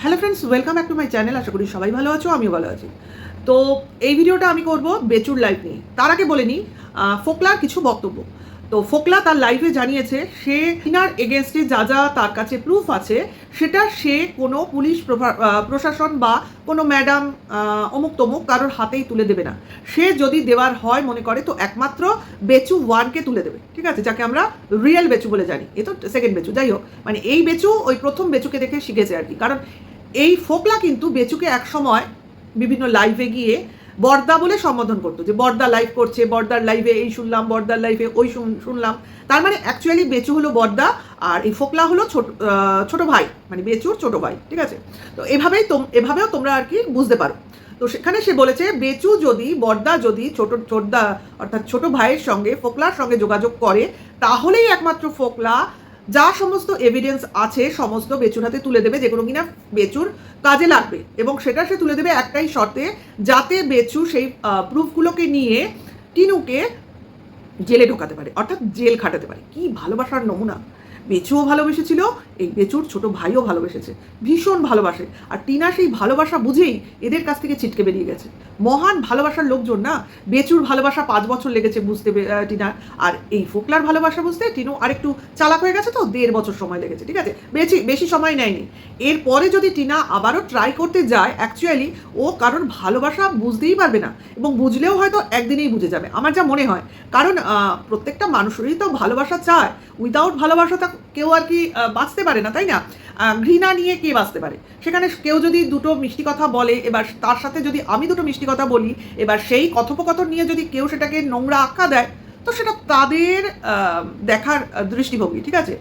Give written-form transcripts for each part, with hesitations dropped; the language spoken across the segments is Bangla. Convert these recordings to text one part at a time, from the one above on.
Hello friends, welcome back to my channel. আশা করি সবাই ভালো আছো, আমিও ভালো আছি। তো এই ভিডিওটা আমি করব বেচুর লাইফ নিয়ে। তার আগে বলে নিই ফোকলার কিছু বক্তব্য। তো ফোকলা তার লাইফে জানিয়েছে সে টিনার এগেনস্টে যা যা তার কাছে প্রুফ আছে সেটা সে কোনো পুলিশ প্রশাসন বা কোনো ম্যাডাম অমুক তমুক কারোর হাতেই তুলে দেবে না। সে যদি দেওয়ার হয় মনে করে তো একমাত্র বেচু ওয়ানকে তুলে দেবে, ঠিক আছে, যাকে আমরা রিয়েল বেচু বলে জানি। এ তো সেকেন্ড বেচু, যাই হোক, মানে এই বেচু ওই প্রথম বেচুকে দেখে শিখেছে আর কি। কারণ এই ফোকলা কিন্তু বেচুকে এক সময় বিভিন্ন লাইভে গিয়ে বর্দা বলে সম্বোধন করতো, যে বর্দা লাইভ করছে, বর্দার লাইভে এই শুনলাম, বর্দার লাইভে ওই শুনলাম। তার মানে অ্যাকচুয়ালি বেচু হলো বর্দা আর এই ফোকলা হলো ছোট ভাই, মানে বেচুর ছোট ভাই, ঠিক আছে। তো এভাবেও তোমরা আর কি বুঝতে পারো। তো সেখানে সে বলেছে বেচু যদি বর্দা যদি ছোটদা অর্থাৎ ছোট ভাইয়ের সঙ্গে ফোকলার সঙ্গে যোগাযোগ করে তাহলেই একমাত্র ফোকলা যা সমস্ত এভিডেন্স আছে সমস্ত বেচুর হাতে তুলে দেবে, যেগুলো কিনা বেচুর কাজে লাগবে, এবং সেটা সে তুলে দেবে একটাই শর্তে, যাতে বেচু সেই প্রুফগুলোকে নিয়ে টিনুকে জেলে ঢোকাতে পারে, অর্থাৎ জেল খাটাতে পারে। কি ভালোবাসার নমুনা! বেচুও ভালোবেসেছিল, এই বেচুর ছোট ভাইও ভালোবেসেছে, ভীষণ ভালোবাসে। আর টিনা সেই ভালোবাসা বুঝেই এদের কাছ থেকে ছিটকে বেরিয়ে গেছে। মহান ভালোবাসার লোকজন না। বেচুর ভালোবাসা 5 বছর লেগেছে বুঝতে টিনার, আর এই ফোকলার ভালোবাসা বুঝতে টিনু আরেকটু চালাক হয়ে গেছে, তো 1.5 বছর সময় লেগেছে, ঠিক আছে, বেশি সময় নেয়নি। এরপরে যদি টিনা আবারও ট্রাই করতে যায়, অ্যাকচুয়ালি ও কারোর ভালোবাসা বুঝতেই পারবে না, এবং বুঝলেও হয়তো একদিনেই বুঝে যাবে, আমার যা মনে হয়। কারণ প্রত্যেকটা মানুষেরই তো ভালোবাসা চায়, উইদাউট ভালোবাসাটা কেউ আর কি বাঁচতে পারে না, তাই না? ঘৃণা নিয়ে কে বাঁচতে পারে? সেখানে কেউ যদি দুটো মিষ্টি কথা বলে, এবার তার সাথে যদি আমি দুটো মিষ্টি কথা বলি, এবার সেই কথোপকথন নিয়ে যদি কেউ সেটাকে নোংরা আখ্যা দেয়, তো সেটা তাদের দেখার দৃষ্টিভঙ্গি, ঠিক আছে।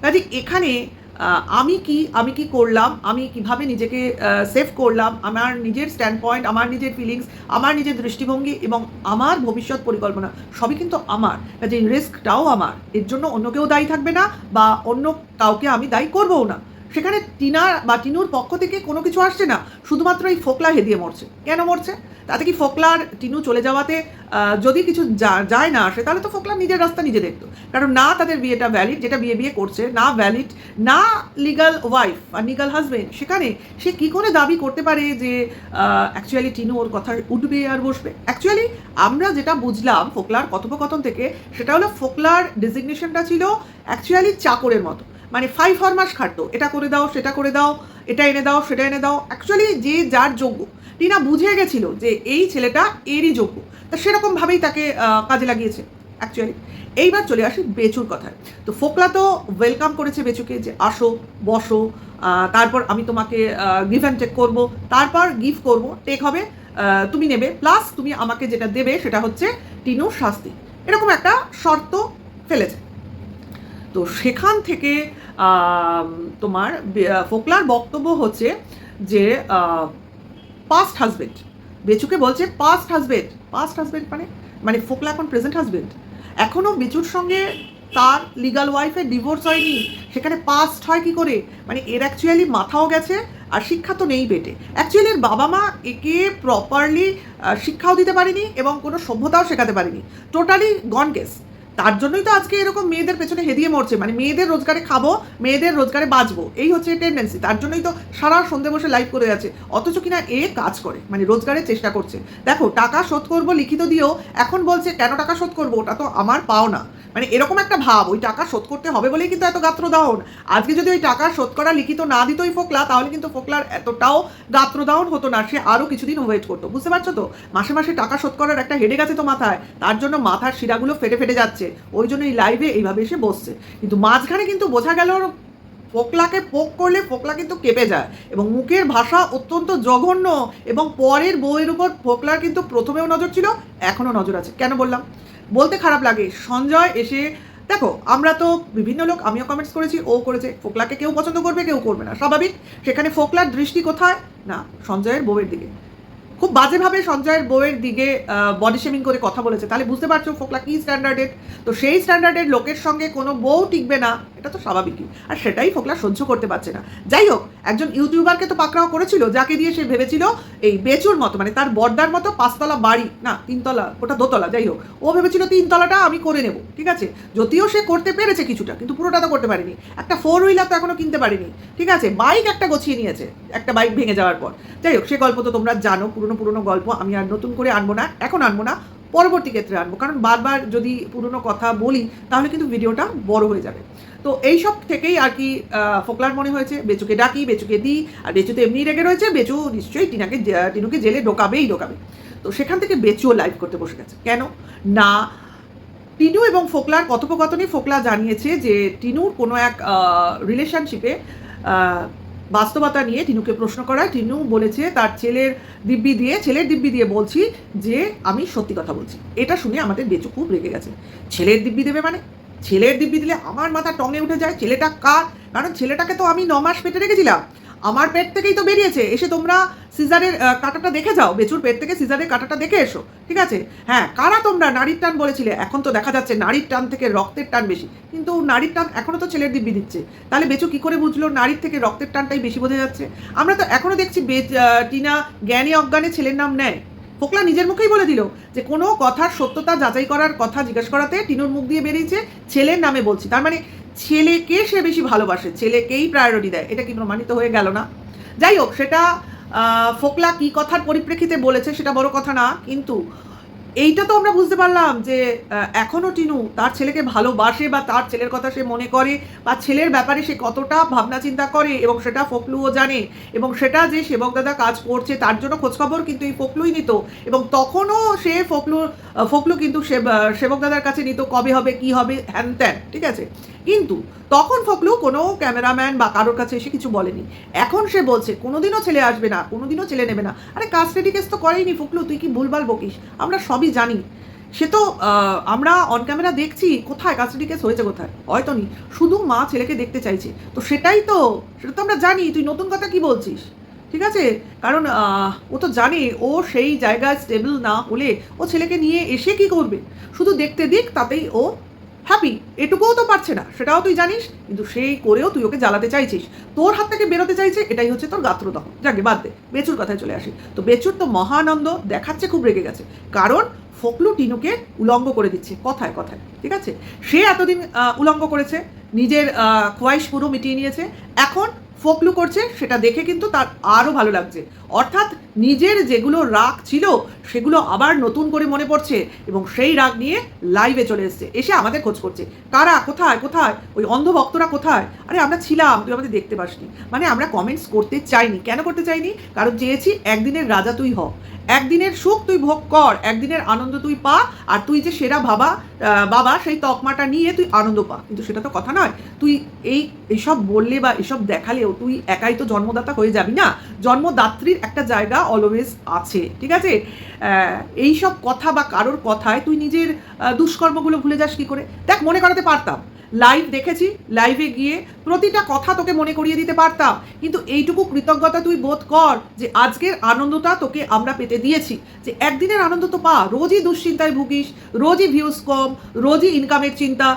কাজে এখানে আমি কি করলাম, আমি কিভাবে নিজেকে সেভ করলাম, আমার নিজের স্ট্যান্ড পয়েন্ট, আমার নিজের ফিলিংস, আমার নিজের দৃষ্টিভঙ্গি এবং আমার ভবিষ্যৎ পরিকল্পনা সবই কিন্তু আমার। কাজে রিস্কটাও আমার, এর জন্য অন্য কেউ দায়ী থাকবে না বা অন্য কাউকে আমি দায়ী করবও না। সেখানে টিনা বা টিনুর পক্ষ থেকে কোনো কিছু আসছে না, শুধুমাত্র এই ফোকলা হেদিয়ে মরছে। কেন মরছে? তাতে কি ফোকলার টিনু চলে যাওয়াতে যদি কিছু যায় না আসে, তাহলে তো ফোকলা নিজের রাস্তা নিজে দেখতো। কারণ না তাদের বিয়েটা ভ্যালিড, যেটা বিয়ে করছে না ভ্যালিড, না লিগাল ওয়াইফ আর লিগাল হাজবেন্ড, সেখানে সে কী করে দাবি করতে পারে যে অ্যাকচুয়ালি টিনু ওর কথা উঠবে আর বসবে? অ্যাকচুয়ালি আমরা যেটা বুঝলাম ফোকলার কথোপকথন থেকে, সেটা হলো ফোকলার ডেজিগনেশনটা ছিল অ্যাকচুয়ালি চাকরের মতো, মানে 5 ফরমাস খাটতো, এটা করে দাও, সেটা করে দাও, এটা এনে দাও, সেটা এনে দাও। অ্যাকচুয়ালি যে যার যোগ্য, টিনা বুঝে গেছিল যে এই ছেলেটা এরই যোগ্য, তা সেরকমভাবেই তাকে কাজে লাগিয়েছে অ্যাকচুয়ালি। এইবার চলে আসি বেচুর কথায়। তো ফোকলা তো ওয়েলকাম করেছে বেচুকে, যে আসো, বসো, তারপর আমি তোমাকে গিভ অ্যান্ড টেক করবো, তারপর গিভ করবো, টেক হবে, তুমি নেবে, প্লাস তুমি আমাকে যেটা দেবে সেটা হচ্ছে টিনুর শাস্তি, এরকম একটা শর্ত ফেলেছে। তো সেখান থেকে তোমার ফোকলার বক্তব্য হচ্ছে যে পাস্ট হাজবেন্ড, বেচুকে বলছে পাস্ট হাজবেন্ড মানে ফোকলা এখন প্রেজেন্ট হাজবেন্ড। এখনও বেচুর সঙ্গে তার লিগাল ওয়াইফের ডিভোর্স হয়নি, সেখানে পাস্ট হয় কি করে? মানে এর অ্যাকচুয়ালি মাথাও গেছে আর শিক্ষা তো নেই বেটে। অ্যাকচুয়ালি এর বাবা মা একে প্রপারলি শিক্ষাও দিতে পারেনি এবং কোনো সভ্যতাও শেখাতে পারেনি, টোটালি গন কেস। তার জন্যই তো আজকে এরকম মেয়েদের পেছনে হেদিয়ে মরছে, মানে মেয়েদের রোজগারে খাবো, মেয়েদের রোজগারে বাঁচবো, এই হচ্ছে টেন্ডেন্সি। তার জন্যই তো সারা সন্ধে বসে লাইভ করে যাচ্ছে, অথচ কিনা এ কাজ করে, মানে রোজগারের চেষ্টা করছে। দেখো, টাকা শোধ করবো লিখিত দিয়েও এখন বলছে কেন টাকা শোধ করবো, ওটা তো আমার পাওনা, মানে এরকম একটা ভাব। ওই টাকা শোধ করতে হবে বলেই কিন্তু এত গাত্রদাহন। আজকে যদি ওই টাকা শোধ করা লিখিত না দিত ওই ফোকলা, তাহলে কিন্তু ফোকলার এতটাও গাত্রদাহন হতো না, সে আরও কিছুদিন ওয়েট করতো। বুঝতে পারছো তো? মাসে মাসে টাকা শোধ করার একটা হেডেক আছে তো মাথায়, তার জন্য মাথার শিরাগুলো ফেটে যাচ্ছে, ওই জন্য এই লাইভে এইভাবে এসে বসছে। কিন্তু মাঝখানে কিন্তু বোঝা গেল ফোকলাকে পোক করলে ফোকলা কিন্তু কেঁপে যায়, এবং মুখের ভাষা অত্যন্ত জঘন্য, এবং পরের বউয়ের উপর ফোকলার কিন্তু প্রথমেও নজর ছিল, এখনও নজর আছে। কেন বললাম? বলতে খারাপ লাগে, সঞ্জয় এসে, দেখো আমরা তো বিভিন্ন লোক, আমিও কমেন্টস করেছি, ও করেছে, ফোকলাকে কেউ পছন্দ করবে কেউ করবে না, স্বাভাবিক। সেখানে ফোকলার দৃষ্টি কোথায়? না, সঞ্জয়ের বউয়ের দিকে। খুব বাজেভাবে সঞ্জয়ের বউয়ের দিকে বডি শেমিং করে কথা বলেছে, তাহলে বুঝতে পারছো ফোকলা কী স্ট্যান্ডার্ডের। তো সেই স্ট্যান্ডার্ডের লোকের সঙ্গে কোনো বউ টিকবে না, এটা এটা তো স্বাভাবিকই, আর সেটাই ফোকলা সহ্য করতে পারছে না। যাই হোক, একজন ইউটিউবারকে তো পাকড়াও করেছিল, যাকে দিয়ে সে ভেবেছিল এই বেচুর মতো, মানে তার বর্দার মতো 5 তলা বাড়ি, না 3 তলা, ওটা 2 তলা, যাই হোক, ও ভেবেছিল 3 তলাটা আমি করে নেব, ঠিক আছে। যদিও সে করতে পেরেছে কিছুটা, কিন্তু পুরোটা তো করতে পারেনি। একটা 4 হুইলার তো এখনো কিনতে পারেনি, ঠিক আছে। বাইক একটা গোছিয়ে নিয়েছে একটা বাইক ভেঙে যাওয়ার পর। যাই হোক, সে গল্প তো তোমরা জানো, পুরনো গল্প, আমি আর নতুন করে আনবো না, এখন আনবো না, পরবর্তী ক্ষেত্রে আনবো, কারণ বারবার যদি পুরনো কথা বলি তাহলে কিন্তু ভিডিওটা বড় হয়ে যাবে। তো এইসব থেকেই আর কি ফোকলার মনে হয়েছে বেচুকে ডাকি, বেচুকে দিই, আর বেচু তো এমনি রেগে রয়েছে, বেচু নিশ্চয়ই টিনুকে জেলে ঢোকাবে। তো সেখান থেকে বেচুও লাইভ করতে বসে গেছে। কেন না, টিনু এবং ফোকলার কথোপকথনে ফোকলা জানিয়েছে যে টিনুর কোনো এক রিলেশনশিপে বাস্তবতা নিয়ে টিনুকে প্রশ্ন করায় টিনু বলেছে তার ছেলের দিব্যি দিয়ে বলছি যে আমি সত্যি কথা বলছি। এটা শুনে আমাদের বেচু খুব রেগে গেছে। ছেলের দিব্যি দেবে মানে? ছেলের দিব্যি দিলে আমার মাথা টঙে উঠে যায়। ছেলেটা কার? কারণ ছেলেটাকে তো আমি 9 মাস পেটে রেখেছিলাম, আমার পেট থেকেই তো বেরিয়েছে। এসে তোমরা সিজারের কাঁটাটা দেখে যাও, বেচুর পেট থেকে সিজারের কাঁটাটা দেখে এসো, ঠিক আছে। হ্যাঁ, কারা তোমরা নারীর টান বলেছিলে, এখন তো দেখা যাচ্ছে নারীর টান থেকে রক্তের টান বেশি, কিন্তু নারীর টান এখনও তো ছেলের দিব্যি দিচ্ছে। তাহলে বেচু কী করে বুঝলো নারীর থেকে রক্তের টানটাই বেশি বোঝা যাচ্ছে? আমরা তো এখনও দেখছি টিনা জ্ঞানী অজ্ঞানে ছেলের নাম নেয়। ফোকলা নিজের মুখেই বলে দিল যে কোনো কথার সত্যতা যাচাই করার কথা জিজ্ঞেস করাতে টিনুর মুখ দিয়ে বেরিয়েছে ছেলের নামে বলছি। তার মানে ছেলেকে সে বেশি ভালোবাসে, ছেলেকেই প্রায়োরিটি দেয়। এটা কি প্রমাণিত হয়ে গেল না? যাই হোক, সেটা ফোকলা কী কথার পরিপ্রেক্ষিতে বলেছে সেটা বড় কথা না, কিন্তু এইটা তো আমরা বুঝতে পারলাম যে এখনও টিনু তার ছেলেকে ভালোবাসে, বা তার ছেলের কথা সে মনে করে, বা ছেলের ব্যাপারে সে কতটা ভাবনা চিন্তা করে, এবং সেটা ফোকলুও জানে। এবং সেটা যে সেবক দাদা কাজ করছে তার জন্য খোঁজখবর কিন্তু এই ফোকলুই নিত, এবং তখনও সে ফোকলু কিন্তু সেবক দাদার কাছে নিত কবে হবে, কি হবে, হ্যান ত্যান, ঠিক আছে। কিন্তু তখন ফোকলু কোনো ক্যামেরাম্যান বা কারোর কাছে এসে কিছু বলেনি। এখন সে বলছে কোনোদিনও ছেলে আসবে না, কোনোদিনও ছেলে নেবে না। আরে কাস্টাডি কেস তো করেইনি ফোকলু, তুই কি ভুলভাল বকিস? আমরা সবই জানি। সে তো আমরা অন ক্যামেরা দেখছি, কোথায় কাস্টাডি কেস হয়েছে, কোথায়? হয়তো নি, শুধু মা ছেলেকে দেখতে চাইছে। তো সেটা তো আমরা জানি। তুই নতুন কথা কি বলছিস, ঠিক আছে। কারণ ও তো জানে ও সেই জায়গায় স্টেবল না হলে ও ছেলেকে নিয়ে এসে কি করবে। শুধু দেখতে দিক, তাতেই ও হ্যাপি, এটুকুও তো পারছে না, সেটাও তুই জানিস। কিন্তু সেই করেও তুই ওকে জ্বালাতে চাইছিস, তোর হাত থেকে বেরোতে চাইছে, এটাই হচ্ছে তোর গাত্রদহন। যাকে বাদ দে, বেচুর কথায় চলে আসি। তো বেচুর তো মহানন্দ দেখাচ্ছে, খুব রেগে গেছে, কারণ ফোকলু টিনুকে উলঙ্গ করে দিচ্ছে কথায় কথায়, ঠিক আছে। সে এতদিন উলঙ্গ করেছে, নিজের খোয়াইশ পুরো মিটিয়ে নিয়েছে, এখন ফোকলু করছে, সেটা দেখে কিন্তু তার আরও ভালো লাগছে। অর্থাৎ নিজের যেগুলো রাগ ছিল সেগুলো আবার নতুন করে মনে পড়ছে, এবং সেই রাগ নিয়ে লাইভে চলে এসছে, এসে আমাদের খোঁজ করছে। কারা, কোথায় কোথায় ওই অন্ধভক্তরা কোথায়? আরে আমরা ছিলাম, তুই আমাদের দেখতে পাসনি। মানে আমরা কমেন্টস করতে চাইনি। কেন করতে চাইনি? কারণ চেয়েছি একদিনের রাজা তুই হ, একদিনের সুখ তুই ভোগ কর, একদিনের আনন্দ তুই পা, আর তুই যে সেরা বাবা সেই তকমাটা নিয়ে তুই আনন্দ পা। কিন্তু সেটা তো কথা নয়। তুই এইসব বললে বা এসব দেখালেও তুই একাই তো জন্মদাতা হয়ে যাবি না। জন্মদাত্রীর একটা জায়গা অলওয়েজ আছে, ঠিক আছে। এইসব কথা বা কারোর কথায় তুই নিজের দুষ্কর্মগুলো ভুলে যাস কী করে? দেখ, মনে করাতে পারতাম, লাইভ দেখেছি, লাইভে গিয়ে প্রতিটা কথা তোকে মনে করিয়ে দিতে পারতাম, কিন্তু এইটুকু কৃতজ্ঞতা তুই বোধ কর যে আজকের আনন্দটা তোকে আমরা পেতে দিয়েছি। যে একদিনের আনন্দ তো পা। রোজই দুশ্চিন্তায় ভুগিস, রোজই ভিউজ কম, রোজই ইনকামের চিন্তা,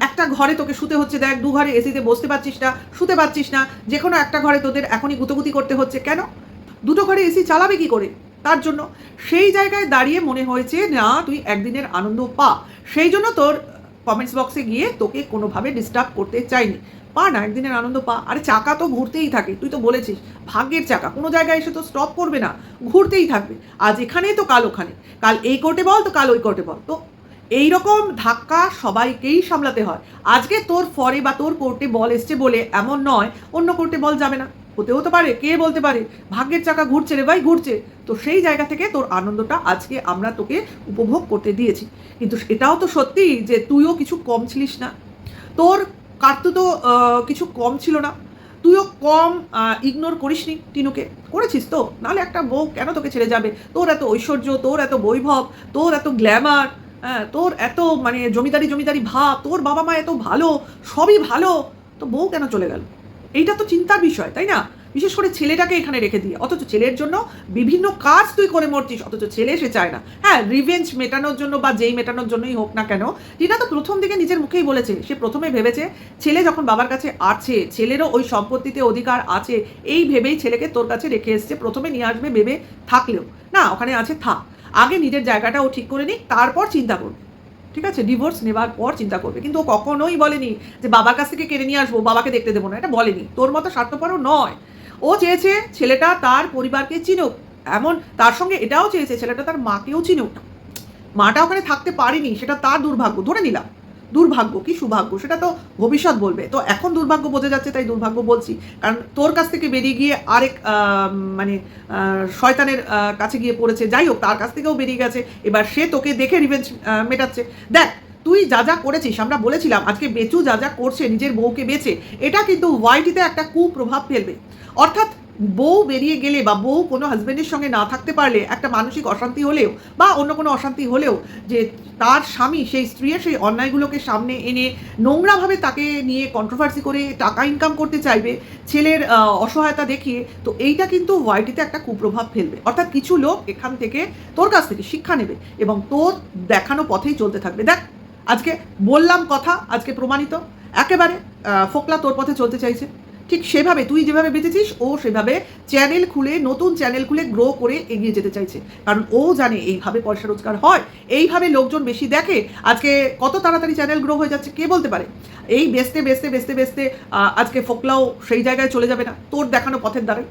একটা ঘরে তোকে শুতে হচ্ছে, দেখ 2 ঘরে এসিতে বসতে পারছিস না, শুতে পারছিস না, যে কোনো একটা ঘরে তোদের এখনই গুতোগুতি করতে হচ্ছে। কেন? 2টো ঘরে এসি চালাবে কি করে? তার জন্য। সেই জায়গায় দাঁড়িয়ে মনে হয়েছে না তুই একদিনের আনন্দ পা, সেই জন্য তোর কমেন্টস বক্সে গিয়ে তোকে কোনোভাবে ডিস্টার্ব করতে চাইনি। পা না, একদিনের আনন্দ পা। আরে চাকা তো ঘুরতেই থাকে, তুই তো বলেছিস ভাগ্যের চাকা কোনো জায়গায় এসে তো স্টপ করবে না, ঘুরতেই থাকবে। আজ এখানেই তো কাল ওখানে, কাল এই কোর্টে বল তো কাল ওই কোর্টে বল। তো এইরকম ধাক্কা সবাইকেই সামলাতে হয়। আজকে তোর ফরে বা তোর কোর্টে বল এসছে বলে এমন নয় অন্য কোর্টে বল যাবে না, হতেও তো পারে, কে বলতে পারে। ভাগ্যের চাকা ঘুরছে রে ভাই, ঘুরছে। তো সেই জায়গা থেকে তোর আনন্দটা আজকে আমরা তোকে উপভোগ করতে দিয়েছি। কিন্তু এটাও তো সত্যি যে তুইও কিছু কম ছিলিস না, তোর কার্তু তো কিছু কম ছিল না, তুইও কম ইগনোর করিসনি টিনুকে, করেছিস তো? নাহলে একটা বউ কেন তোকে ছেড়ে যাবে? তোর এত ঐশ্বর্য, তোর এত বৈভব, তোর এত গ্ল্যামার, হ্যাঁ, তোর এত মানে জমিদারি ভাব, তোর বাবা মা এত ভালো, সবই ভালো, তো বউ কেন চলে গেল? এইটা তো চিন্তার বিষয়, তাই না? বিশেষ করে ছেলেটাকে এখানে রেখে দিয়ে, অথচ ছেলের জন্য বিভিন্ন কাজ তুই করে মরছিস, অথচ ছেলে সে চায় না। হ্যাঁ, রিভেঞ্জ মেটানোর জন্য বা যেই মেটানোর জন্যই হোক না কেন, টিনা তো প্রথম দিকে নিজের মুখেই বলেছে, সে প্রথমে ভেবেছে ছেলে যখন বাবার কাছে আছে, ছেলেরও ওই সম্পত্তিতে অধিকার আছে, এই ভেবেই ছেলেকে তোর কাছে রেখে এসছে। প্রথমে নিয়ে আসবে ভেবে থাকলেও না, ওখানে আছে থাক, আগে নিজের জায়গাটা ও ঠিক করে নিক, তারপর চিন্তা করবে। ঠিক আছে, ডিভোর্স নেবার পর চিন্তা করবে। কিন্তু ও কখনোই বলেনি যে বাবার কাছ থেকে কেড়ে নিয়ে আসবো, বাবাকে দেখতে দেবো না, এটা বলেনি। তোর মতো স্বার্থপরও নয়। ও চেয়েছে ছেলেটা তার পরিবারকে চিনুক, এমন তার সঙ্গে এটাও চেয়েছে ছেলেটা তার মাকেও চিনুক। মাটা ওখানে থাকতে পারেনি, সেটা তার দুর্ভাগ্য, ধরে নিলাম। দুর্ভাগ্য কি সুভাগ্য সেটা তো ভবিষ্যৎ বলবে। তো এখন দুর্ভাগ্য বোঝা যাচ্ছে, তাই দুর্ভাগ্য বলছি। কারণ তোর কাছ থেকে বেরিয়ে গিয়ে আরেক মানে শয়তানের কাছে গিয়ে পড়েছে। যাই হোক, তার কাছ থেকেও বেরিয়ে গেছে, এবার সে তোকে দেখে রিভেঞ্জ মেটাচ্ছে। দেখ, তুই যা যা করেছিস, আমরা বলেছিলাম আজকে বেচু যা যা করছে নিজের বউকে বেচে, এটা কিন্তু ওয়াইটিতে একটা কুপ্রভাব ফেলবে। অর্থাৎ বউ বেরিয়ে গেলে বা বউ কোনো হাজব্যান্ডের সঙ্গে না থাকতে পারলে একটা মানসিক অশান্তি হলেও বা অন্য কোনো অশান্তি হলেও, যে তার স্বামী সেই স্ত্রীর সেই অন্যায়গুলোকে সামনে এনে নোংরাভাবে তাকে নিয়ে কন্ট্রোভার্সি করে টাকা ইনকাম করতে চাইবে ছেলের অসহায়তা দেখিয়ে, তো এইটা কিন্তু ওয়াইটিতে একটা কুপ্রভাব ফেলবে। অর্থাৎ কিছু লোক এখান থেকে তোর কাছ থেকে শিক্ষা নেবে এবং তোর দেখানো পথেই চলতে থাকবে। দেখ, আজকে বললাম কথা, আজকে প্রমাণিত, একেবারে ফোকলা তোর পথে চলতে চাইছে। ঠিক সেভাবে তুই যেভাবে বেঁচেছিস, ও সেভাবে চ্যানেল খুলে, নতুন চ্যানেল খুলে গ্রো করে এগিয়ে যেতে চাইছে। কারণ ও জানে এইভাবে পয়সা রোজগার হয়, এইভাবে লোকজন বেশি দেখে। আজকে কত তাড়াতাড়ি চ্যানেল গ্রো হয়ে যাচ্ছে কে বলতে পারে। এই বেচতে বেচতে বেচতে বেচতে আজকে ফোকলাও সেই জায়গায় চলে যাবে না তোর দেখানো পথের দ্বারাই।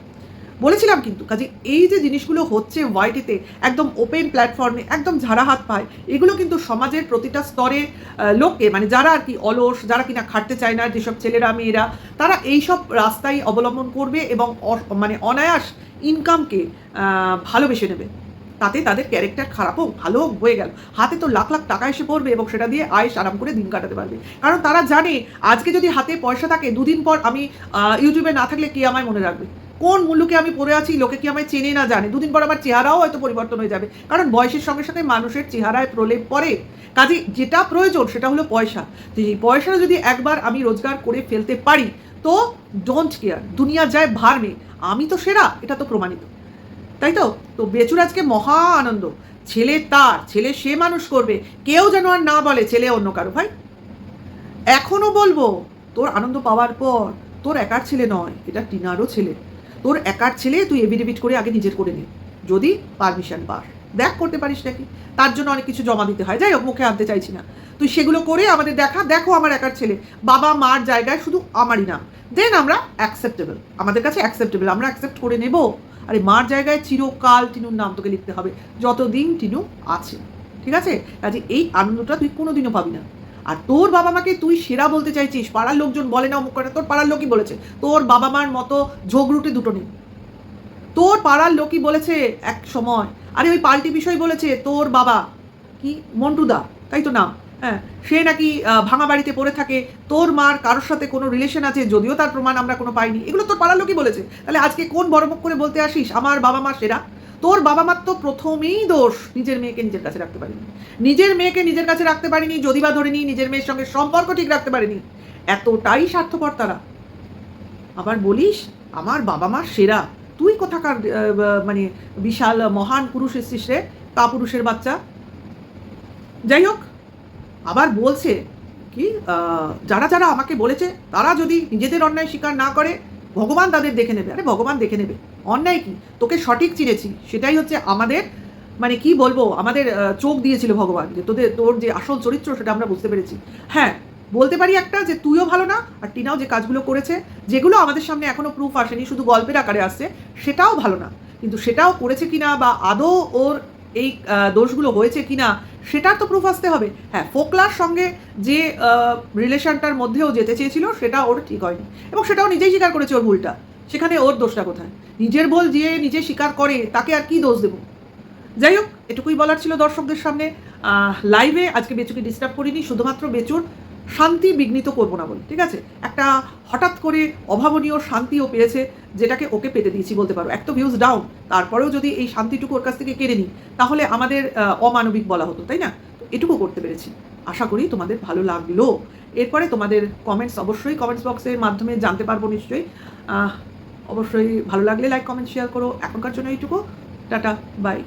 বলেছিলাম কিন্তু, কাজে এই যে জিনিসগুলো হচ্ছে ওয়াইটিতে একদম ওপেন প্ল্যাটফর্মে, একদম ঝাড়া হাত পায়, এগুলো কিন্তু সমাজের প্রতিটা স্তরে লোককে, মানে যারা আর কি অলস, যারা কিনা খাটতে চায় না, যেসব ছেলেরা মেয়েরা, তারা এইসব রাস্তাই অবলম্বন করবে এবং মানে অনায়াস ইনকামকে ভালোবেসে নেবে। তাতে তাদের ক্যারেক্টার খারাপ হোক ভালো হোক হয়ে গেল, হাতে তো লাখ লাখ টাকা এসে পড়বে এবং সেটা দিয়ে আয়েস আরাম করে দিন কাটাতে পারবে। কারণ তারা জানে আজকে যদি হাতে পয়সা থাকে, দুদিন পর আমি ইউটিউবে না থাকলে কে আমায় মনে রাখবে, কোন মূল্যকে আমি পড়ে আছি, লোকে কি আমায় চেনে না জানে, দুদিন পর আমার চেহারাও হয়তো পরিবর্তন হয়ে যাবে। কারণ বয়সের সঙ্গে সঙ্গে মানুষের চেহারায় প্রলেপ পড়ে। কাজে যেটা প্রয়োজন সেটা হলো পয়সা। তো এই পয়সাটা যদি একবার আমি রোজগার করে ফেলতে পারি, তো ডোন্ট কেয়ার, দুনিয়া যায় ভারমে, আমি তো সেরা, এটা তো প্রমাণিত। তাই তো তো বেচুর আজকে মহা আনন্দ, ছেলে তার, ছেলে সে মানুষ করবে, কেউ যেন আর না বলে ছেলে অন্য কারো। ভাই এখনো বলবো, তোর আনন্দ পাওয়ার পর তোর একার ছেলে নয়, এটা টিনারও ছেলে। তোর একার ছেলে তুই এভিডেভিট করে আগে নিজের করে নে, যদি পারমিশন পাস। দেখ করতে পারিস নাকি, তার জন্য অনেক কিছু জমা দিতে হয়, যাই হোক মুখে আনতে চাইছি না। তুই সেগুলো করে আমাদের দেখা, দেখো আমার একার ছেলে, বাবা মার জায়গায় শুধু আমারই নাম, দেন আমরা অ্যাকসেপ্টেবল, আমাদের কাছে অ্যাকসেপ্টেবল, আমরা অ্যাকসেপ্ট করে নেব। আরে মার জায়গায় চিরকাল টিনুর নাম তোকে লিখতে হবে, যতদিন টিনু আছে। ঠিক আছে, কাজে এই আনন্দটা তুই কোনোদিনও পাবি না। আর তোর বাবা মাকে তুই সেরা বলতে চাইছিস, পাড়ার লোকজন বলে না অমুক করে, তোর পাড়ার লোকই বলেছে তোর বাবা মার মতো ঝগড়ুটে দুটো নেই। তোর পাড়ার লোকই বলেছে এক সময়, আরে ওই পাল্টি বিষয় বলেছে তোর বাবা কি মন্টুদা, তাই তো নাম, হ্যাঁ, সে নাকি ভাঙা বাড়িতে পড়ে থাকে, তোর মার কারোর সাথে কোনো রিলেশন আছে, যদিও তার প্রমাণ আমরা কোনো পাইনি, এগুলো তোর পাড়ার লোকই বলেছে। তাহলে আজকে কোন বড় মুখ করে বলতে আসিস আমার বাবা মা সেরা? তোর বাবা মার তো প্রথমেই দোষ, নিজের মেয়েকে নিজের কাছে রাখতে পারিনি, নিজের মেয়েকে নিজের কাছে রাখতে পারিনি, যদি বা ধরে নিই নিজের মেয়ের সঙ্গে সম্পর্ক ঠিক রাখতে পারিনি, এতটাই স্বার্থপর তারা। আবার বলিস আমার বাবা মা সেরা, তুই কোথাকার মানে বিশাল মহান পুরুষ এসছিস রে, কাপুরুষের বাচ্চা। যাই হোক, আবার বলছে কি যারা যারা আমাকে বলেছে তারা যদি নিজেদের অন্যায় স্বীকার না করে, ভগবান তাদের দেখে নেবে। আরে ভগবান দেখে নেবে, অন্যায় কি, তোকে সঠিক চিনেছি, সেটাই হচ্ছে আমাদের, মানে কি বলবো, আমাদের চোখ দিয়েছিল ভগবান, যে তোর যে আসল চরিত্র সেটা আমরা বুঝতে পেরেছি। হ্যাঁ, বলতে পারি একটা, যে তুইও ভালো না, আর টিনাও যে কাজগুলো করেছে, যেগুলো আমাদের সামনে এখনো প্রুফ আসেনি, শুধু গল্পের আকারে আসছে, সেটাও ভালো না। কিন্তু সেটাও করেছে কিনা বা আদৌ ওর এই দোষগুলো হয়েছে কিনা সেটার তো প্রুফ আসতে হবে। হ্যাঁ, ফোকলার সঙ্গে যে রিলেশনটার মধ্যেও যেতে চেয়েছিল সেটা ওর ঠিক হয়নি, এবং সেটাও নিজেই স্বীকার করেছে ওর ভুলটা। সেখানে ওর দোষটা কোথায়? নিজের ভুল যে নিজে স্বীকার করে তাকে আর কি দোষ দেবো? যাই হোক, এটুকুই বলার ছিল দর্শকদের সামনে। লাইভে আজকে বেচুকে ডিস্টার্ব করিনি, শুধুমাত্র বেচুর শান্তি বিঘ্নিত করবো না বলে। ঠিক আছে, একটা হঠাৎ করে অভাবনীয় শান্তিও পেয়েছে, যেটাকে ওকে পেতে দিয়েছি বলতে পারো। এক তো ভিউজ ডাউন, তারপরেও যদি এই শান্তিটুকু ওর কাছ থেকে কেড়ে নিই, তাহলে আমাদের অমানবিক বলা হতো, তাই না? তো এটুকু করতে পেরেছি, আশা করি তোমাদের ভালো লাগলো। এরপরে তোমাদের কমেন্টস অবশ্যই কমেন্টস বক্সের মাধ্যমে জানতে পারবো নিশ্চয়ই। অবশ্যই ভালো লাগলে লাইক কমেন্ট শেয়ার করো। এখনকার জন্য এইটুকু, টাটা, বাই।